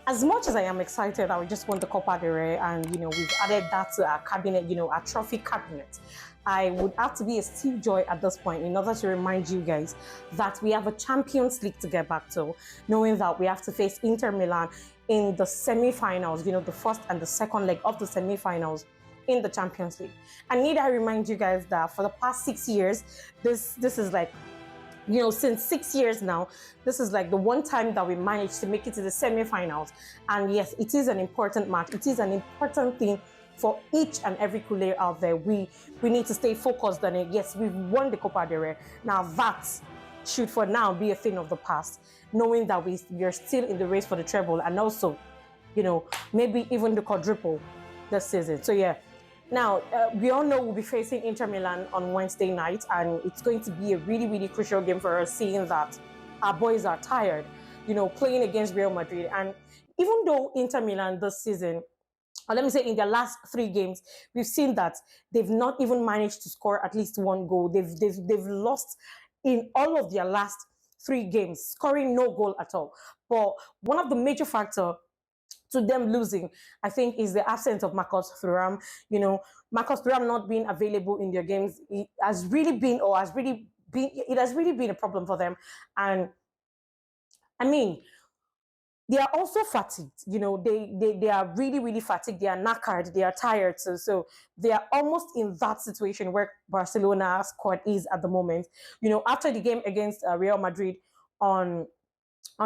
as much as I am excited, I just want the Copa del Rey, and we've added that to our cabinet, our trophy cabinet. I would have to be a Steve Joy at this point in order to remind you guys that we have a Champions League to get back to, knowing that we have to face Inter Milan in the semi-finals, the first and the second leg of the semi-finals in the Champions League. And need I remind you guys that for the past 6 years, this is like since 6 years now, this is like the one time that we managed to make it to the semi-finals. And yes, it is an important match. It is an important thing for each and every Kule out there. We need to stay focused on it. Yes, we've won the Copa del Rey. Now that should for now be a thing of the past, knowing that we are still in the race for the treble, and also, maybe even the quadruple this season. So yeah. Now, we all know we'll be facing Inter Milan on Wednesday night, and it's going to be a really, really crucial game for us, seeing that our boys are tired, playing against Real Madrid. And even though Inter Milan this season, or let me say in their last 3 games, we've seen that they've not even managed to score at least one goal. They've lost in all of their last 3 games, scoring no goal at all. But one of the major factors to them losing, I think, is the absence of Marcus Thuram. Marcus Thuram not being available in their games, it has really been a problem for them. And I mean, they are also fatigued. They are really, really fatigued. They are knackered. They are tired. So they are almost in that situation where Barcelona squad is at the moment. After the game against Real Madrid on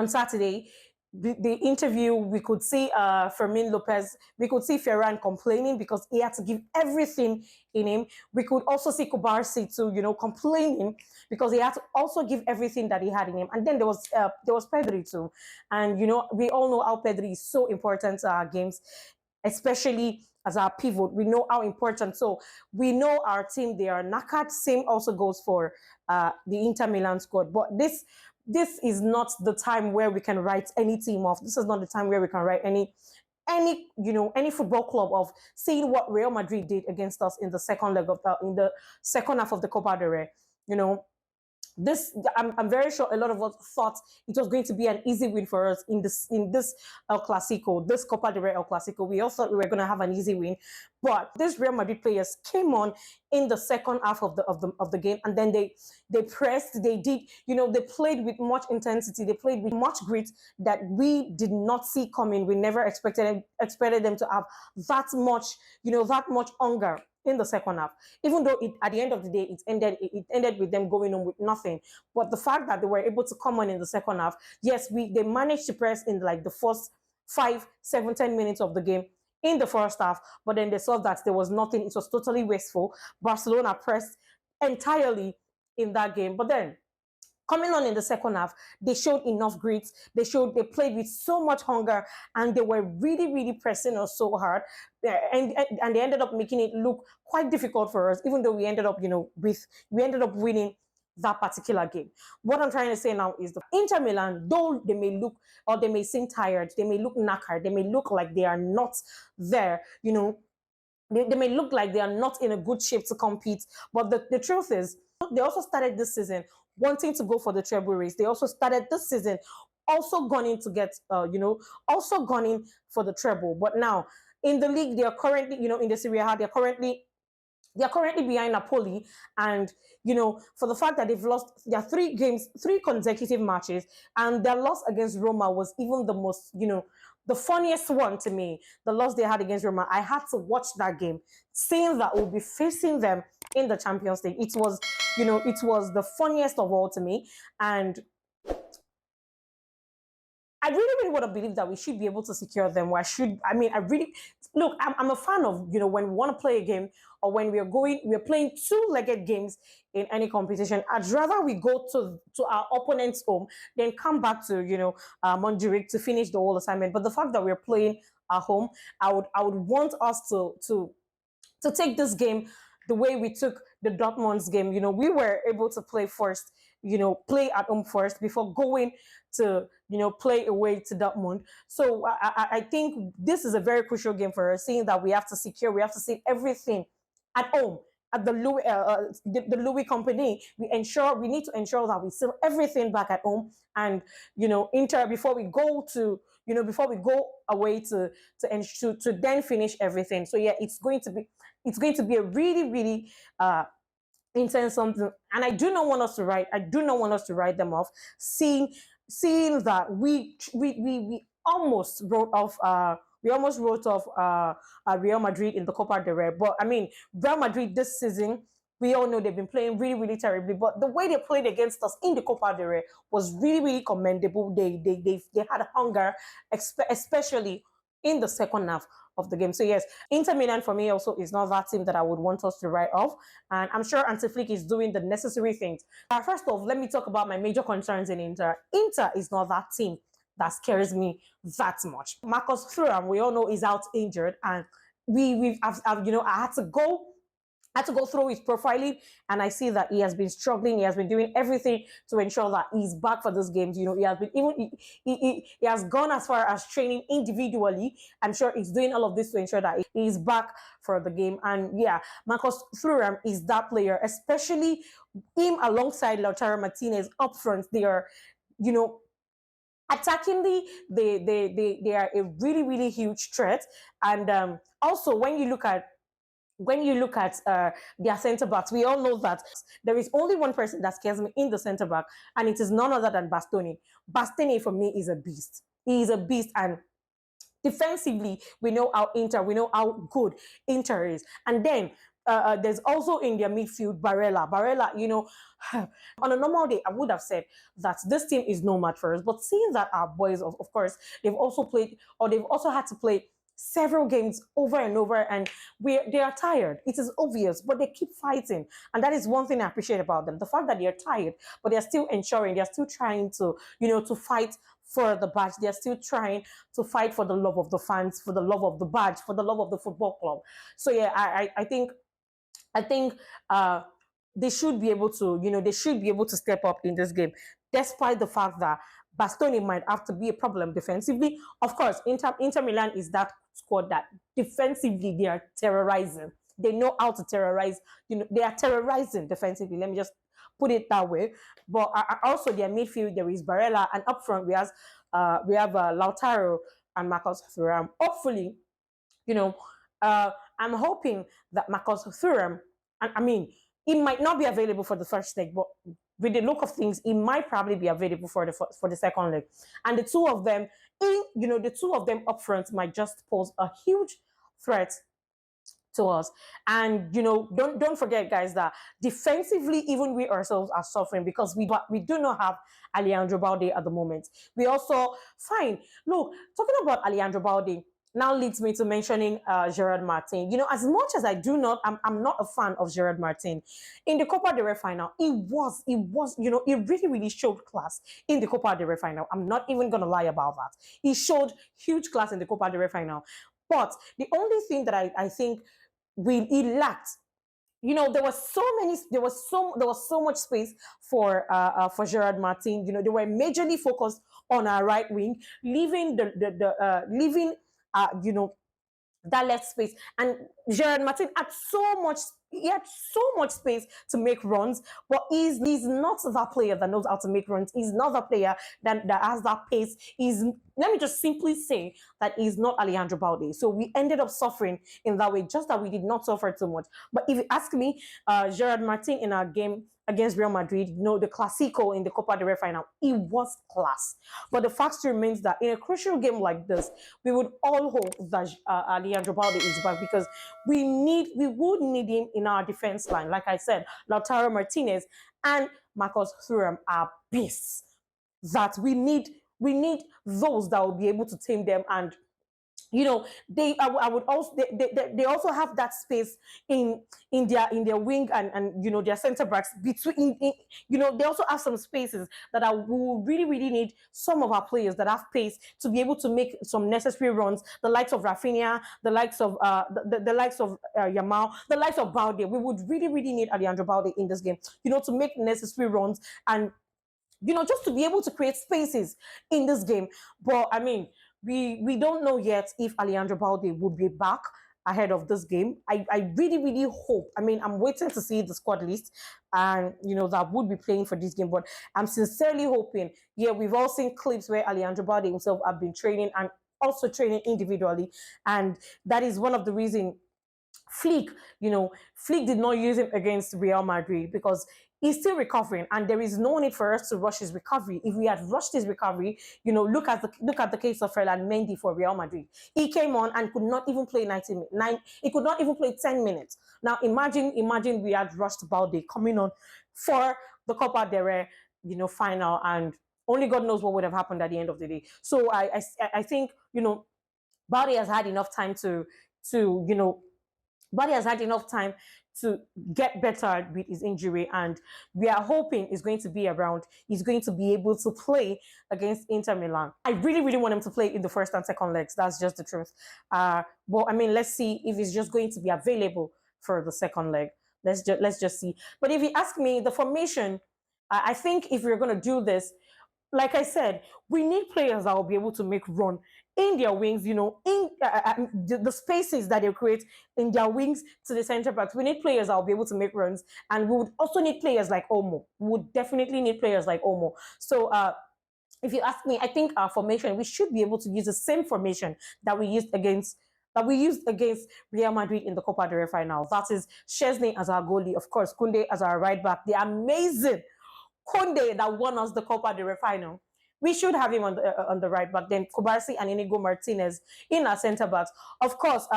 Saturday, the interview, we could see Fermin Lopez, we could see Ferran complaining because he had to give everything in him. We could also see Kubarsi too, complaining because he had to also give everything that he had in him. And then there was Pedri too, and we all know how Pedri is so important to our games, especially as our pivot. We know how important. So we know our team, they are knackered. Same also goes for the Inter Milan squad. But this is not the time where we can write any team off. This is not the time where we can write any football club off, seeing what Real Madrid did against us in the second half of the Copa del Rey. This, I'm very sure a lot of us thought it was going to be an easy win for us in this El Clasico, this Copa del Rey El Clasico. We all thought we were going to have an easy win, but these Real Madrid players came on in the second half of the game, and then they pressed. They did, they played with much intensity. They played with much grit that we did not see coming. We never expected them to have that much hunger in the second half, even though at the end of the day it ended with them going on with nothing. But the fact that they were able to come on in the second half, yes, they managed to press in like the first 5, 7, 10 minutes of the game in the first half, but then they saw that there was nothing. It was totally wasteful. Barcelona pressed entirely in that game, but then coming on in the second half, they showed enough grit. They played with so much hunger, and they were really, really pressing us so hard. And they ended up making it look quite difficult for us, even though we ended up, winning that particular game. What I'm trying to say now is the Inter Milan, though they may look, or they may seem tired, they may look knackered, they may look like they are not there, they may look like they are not in a good shape to compete. But the truth is, they also started this season wanting to go for the treble race. They also started this season also gunning to get, also gunning for the treble. But now in the league, they are currently, in the Serie A, they're currently behind Napoli. And, for the fact that they've lost their 3 consecutive matches, and their loss against Roma was even the most, the funniest one to me, the loss they had against Roma. I had to watch that game, seeing that we'll be facing them in the Champions League. It was, it was the funniest of all to me. And I really, really want to believe that we should be able to secure them. I'm a fan of, when we want to play a game, or when we're playing 2-legged games in any competition, I'd rather we go to our opponent's home than come back to, Montjuic to finish the whole assignment. But the fact that we're playing at home, I would want us to take this game the way we took the Dortmund's game. We were able to play first, play at home first before going to, play away to Dortmund. So I think this is a very crucial game for us, seeing that we have to see everything at home. At the Louis company, we need to ensure that we seal everything back at home, and Inter, before we go to before we go away to then finish everything. So yeah, it's going to be a really, really intense something. And I do not want us to write them off, seeing that we almost wrote off Real Madrid in the Copa del Rey. But I mean, Real Madrid this season, we all know they've been playing really, really terribly. But the way they played against us in the Copa del Rey was really, really commendable. They had hunger, especially in the second half of the game. So yes, Inter Milan for me also is not that team that I would want us to write off. And I'm sure Antiflick is doing the necessary things. First off, let me talk about my major concerns in Inter. Inter is not that team that scares me that much. Marcus Thuram, we all know, is out injured, and I had to go through his profiling, and I see that he has been struggling. He has been doing everything to ensure that he's back for this games. He has been he has gone as far as training individually. I'm sure he's doing all of this to ensure that he's back for the game. And yeah, Marcus Thuram is that player, especially him alongside Lautaro Martinez up front. They are, you know, attackingly, they are a really, really huge threat. And also, when you look at their centre backs, we all know that there is only one person that scares me in the centre back, and it is none other than Bastoni. Bastoni for me is a beast. He is a beast, and defensively, we know how good Inter is, and then. There's also in their midfield Barella. Barella, on a normal day, I would have said that this team is no match for us. But seeing that our boys, of course, they've also had to play several games over and over, and they are tired. It is obvious, but they keep fighting, and that is one thing I appreciate about them: the fact that they are tired, but they're still ensuring, they're still trying to to fight for the badge. They're still trying to fight for the love of the fans, for the love of the badge, for the love of the football club. So yeah, I think they should be able to, step up in this game, despite the fact that Bastoni might have to be a problem defensively. Of course, Inter Milan is that squad that defensively they are terrorizing. They know how to terrorize. They are terrorizing defensively. Let me just put it that way. But also their midfield, there is Barella, and up front we have Lautaro and Marcos Thuram. Hopefully, you know, I'm hoping that Marcus Thuram, I mean, he might not be available for the first leg, but with the look of things, he might probably be available for the second leg. And the two of them up front might just pose a huge threat to us. And don't forget, guys, that defensively, even we ourselves are suffering because we do not have Alejandro Balde at the moment. We also fine. Look, talking about Alejandro Balde now leads me to mentioning Gerard Martin. As much as I'm not a fan of Gerard Martin. In the Copa del Rey final, he really, really showed class in the Copa del Rey final. I'm not even going to lie about that. He showed huge class in the Copa del Rey final. But the only thing that I think he lacked, there was so much space for Gerard Martin. They were majorly focused on our right wing, leaving leaving you know that left space. And Gerard Martin had so much space to make runs, but he's not that player that knows how to make runs. He's not that player that has that pace. Let me just simply say that he's not Alejandro Balde. So we ended up suffering in that way, just that we did not suffer too much. But if you ask me, Gerard Martin in our game against Real Madrid, the Clasico in the Copa del Rey final, he was class. But the fact remains that in a crucial game like this, we would all hope that Alejandro Balde is back, because we would need him in our defense line. Like I said, Lautaro Martinez and Marcos Thuram are beasts that we need those that will be able to tame them. And I would also they also have that space in their wing, and their center backs between. They also have some spaces that I will really, really need some of our players that have pace to be able to make some necessary runs. The likes of Rafinha, the likes of the likes of Yamal, the likes of Balde. We would really, really need Alejandro Balde in this game. To make necessary runs, and just to be able to create spaces in this game. But I mean, we don't know yet if Alejandro Balde will be back. ahead of this game. I really, really hope. I mean, I'm waiting to see the squad list and, that would be playing for this game, but I'm sincerely hoping. Yeah, we've all seen clips where Alejandro Balde himself have been training and also training individually. And that is one of the reasons Flick, Flick did not use him against Real Madrid because he's still recovering, and there is no need for us to rush his recovery. If we had rushed his recovery, look at the case of Ferland Mendy for Real Madrid. He came on and could not even play 90 minutes. He could not even play 10 minutes. Now imagine we had rushed Balde coming on for the Copa del Rey, final, and only God knows what would have happened at the end of the day. So I think Balde has had enough time to Body has had enough time to get better with his injury, and we are hoping he's going to be around. He's going to be able to play against Inter Milan. I really, really want him to play in the first and second legs. That's just the truth. But I mean, let's see if he's just going to be available for the second leg. Let's just see. But if you ask me, the formation, I think if we're going to do this, like I said, we need players that will be able to make run in their wings, in the spaces that they create in their wings to the center backs. We need players that will be able to make runs, and we would also need players like Omo. We would definitely need players like Omo. So, if you ask me, I think our formation, we should be able to use the same formation that we used against Real Madrid in the Copa del Rey final. That is Chesney as our goalie, of course, Kunde as our right back. The amazing Conde that won us the Copa del Rey final. We should have him on the right back. Then Kubarsi and Inigo Martinez in our centre backs. Of course,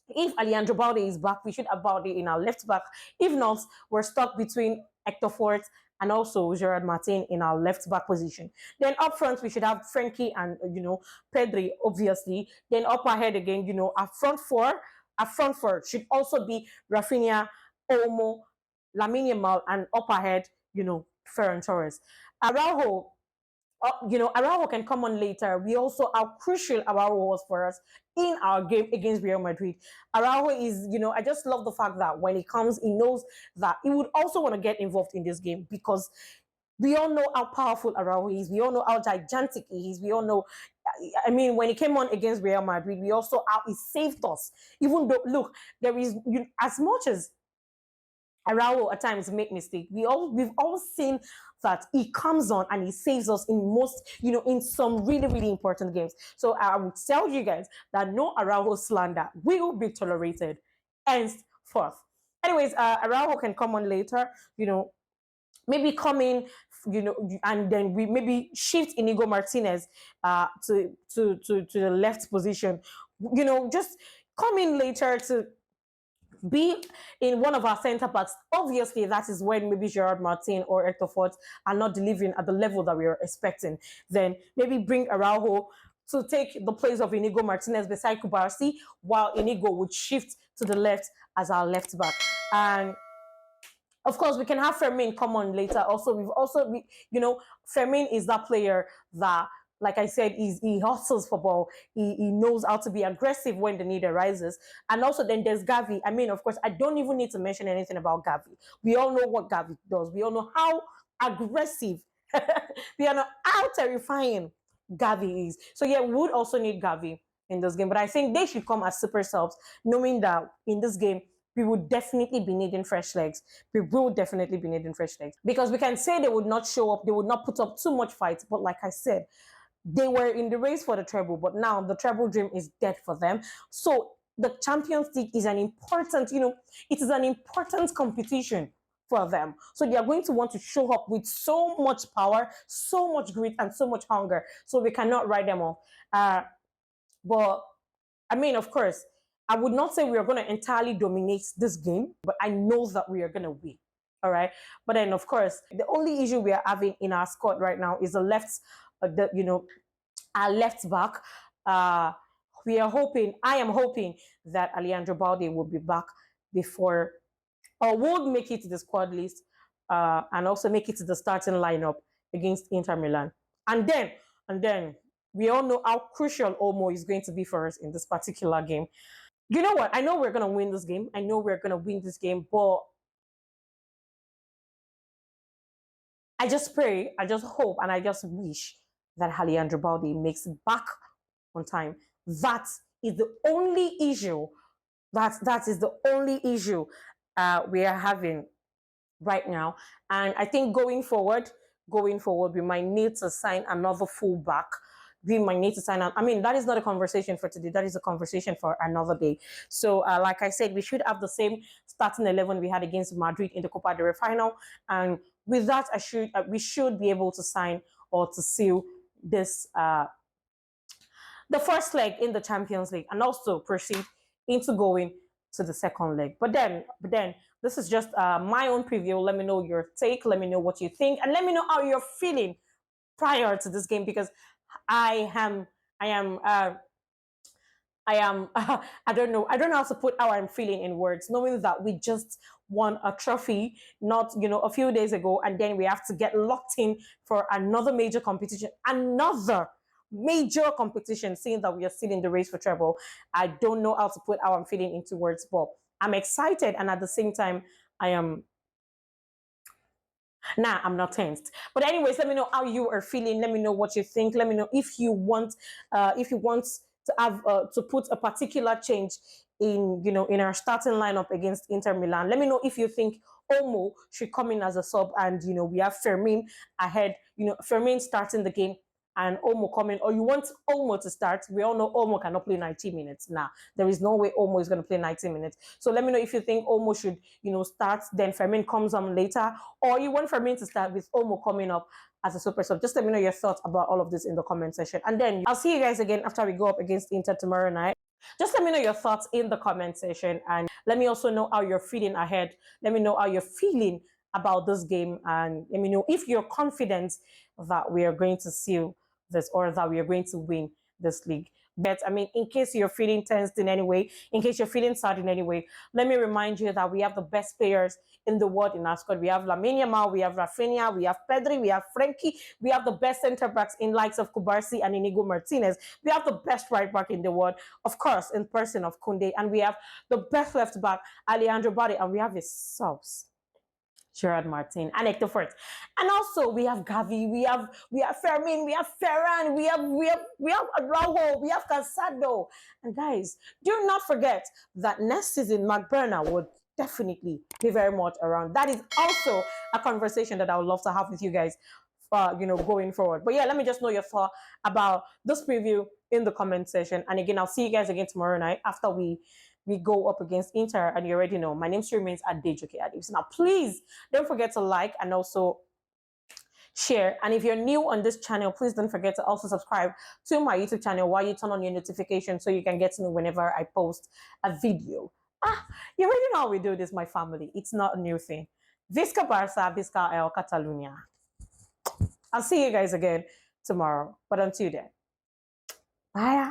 if Alejandro Balde is back, we should have Balde in our left back. If not, we're stuck between Hector Fort and also Gerard Martin in our left back position. Then up front, we should have Frankie and Pedri, obviously. Then up ahead again, our front four should also be Rafinha, Olmo, Lamine Yamal, and up ahead, Ferran Torres. Araujo, Araujo can come on later. We also how crucial Araujo was for us in our game against Real Madrid. Araujo is, I just love the fact that when he comes, he knows that he would also want to get involved in this game because we all know how powerful Araujo is. We all know how gigantic he is. We all know, I mean, when he came on against Real Madrid, we also how he saved us. Even though, look, there is, as much as Araujo at times make mistake. We've all seen that he comes on and he saves us in some really, really important games. So I would tell you guys that no Araujo slander will be tolerated henceforth. Anyways, Araujo can come on later, maybe come in, and then we maybe shift Inigo Martinez to the left position. Just come in later to be in one of our centre backs. Obviously, that is when maybe Gerard Martin or Hector Fort are not delivering at the level that we are expecting. Then maybe bring Araujo to take the place of Inigo Martinez beside Kubarsi, while Inigo would shift to the left as our left back. And of course, we can have Fermin come on later. Also, Fermin is that player that, like I said, he hustles for ball. He knows how to be aggressive when the need arises. And also, then there's Gavi. I mean, of course, I don't even need to mention anything about Gavi. We all know what Gavi does. We all know how aggressive, we all know how terrifying Gavi is. So yeah, we would also need Gavi in this game. But I think they should come as super subs, knowing that in this game we would definitely be needing fresh legs. We will definitely be needing fresh legs because we can say they would not show up, they would not put up too much fight. But like I said, they were in the race for the treble, but now the treble dream is dead for them. So the Champions League is an important, it is an important competition for them. So they are going to want to show up with so much power, so much grit, and so much hunger. So we cannot write them off. But I mean, of course, I would not say we are going to entirely dominate this game, but I know that we are going to win. All right. But then, of course, the only issue we are having in our squad right now is our left back. I am hoping that Alejandro Balde will be back before, or will make it to the squad list, and also make it to the starting lineup against Inter Milan. And then we all know how crucial Olmo is going to be for us in this particular game. You know what? I know we're going to win this game. I know we're going to win this game, but I just pray, I just hope, and I just wish that Alejandro Balde makes it back on time. That is the only issue That is the only issue we are having right now. And I think going forward, we might need to sign another fullback. We might need to sign out. I mean, that is not a conversation for today. That is a conversation for another day. So, like I said, we should have the same starting 11 we had against Madrid in the Copa del Rey final. And with that, we should be able to sign or to seal this the first leg in the Champions League and also proceed into going to the second leg. But then, this is just my own preview. Let me know your take. Let me know what you think, and let me know how you're feeling prior to this game because I am, I am, I am. I don't know how to put how I'm feeling in words, knowing that we just won a trophy not a few days ago, and then we have to get locked in for another major competition, seeing that we are still in the race for treble. I don't know how to put how I'm feeling into words, but I'm excited, and at the same time, I am. Nah, I'm not tensed. But anyways, let me know how you are feeling. Let me know what you think. Let me know if you want to have to put a particular change in our starting lineup against Inter Milan. Let me know if you think Omo should come in as a sub, and we have Fermin ahead. Fermin starting the game and Omo coming, or you want Omo to start. We all know Omo cannot play 90 minutes. Now, there is no way Omo is going to play 90 minutes. So let me know if you think Omo should, start, then Fermin comes on later, or you want Fermin to start with Omo coming up as a super sub. Just let me know your thoughts about all of this in the comment section. And then I'll see you guys again after we go up against Inter tomorrow night. Just let me know your thoughts in the comment section, and let me also know how you're feeling ahead. Let me know how you're feeling about this game, and let me know if you're confident that we are going to seal this or that we are going to win this league. But I mean, in case you're feeling tensed in any way, in case you're feeling sad in any way, let me remind you that we have the best players in the world in our squad. We have Lamine Yamal, we have Rafinha, we have Pedri, we have Frankie, we have the best centre backs in likes of Kubarsi and Inigo Martinez. We have the best right back in the world, of course, in person of Kunde, and we have the best left back, Alejandro Balde, and we have his subs. Gerard Martin, and Hector Fort. And also we have Gavi, we have Fermin, we have Ferran, we have Araujo, we have Casado. And guys, do not forget that next season McBurney would definitely be very much around. That is also a conversation that I would love to have with you guys going forward. But yeah, let me just know your thought about this preview in the comment section. And again, I'll see you guys again tomorrow night after we go up against Inter, and you already know my name still remains Adejoke Adibs. Now, please don't forget to like and also share. And if you're new on this channel, please don't forget to also subscribe to my YouTube channel while you turn on your notifications so you can get to know whenever I post a video. You already know how we do this, my family. It's not a new thing. Visca Barça, Visca El Catalunya. I'll see you guys again tomorrow. But until then, bye.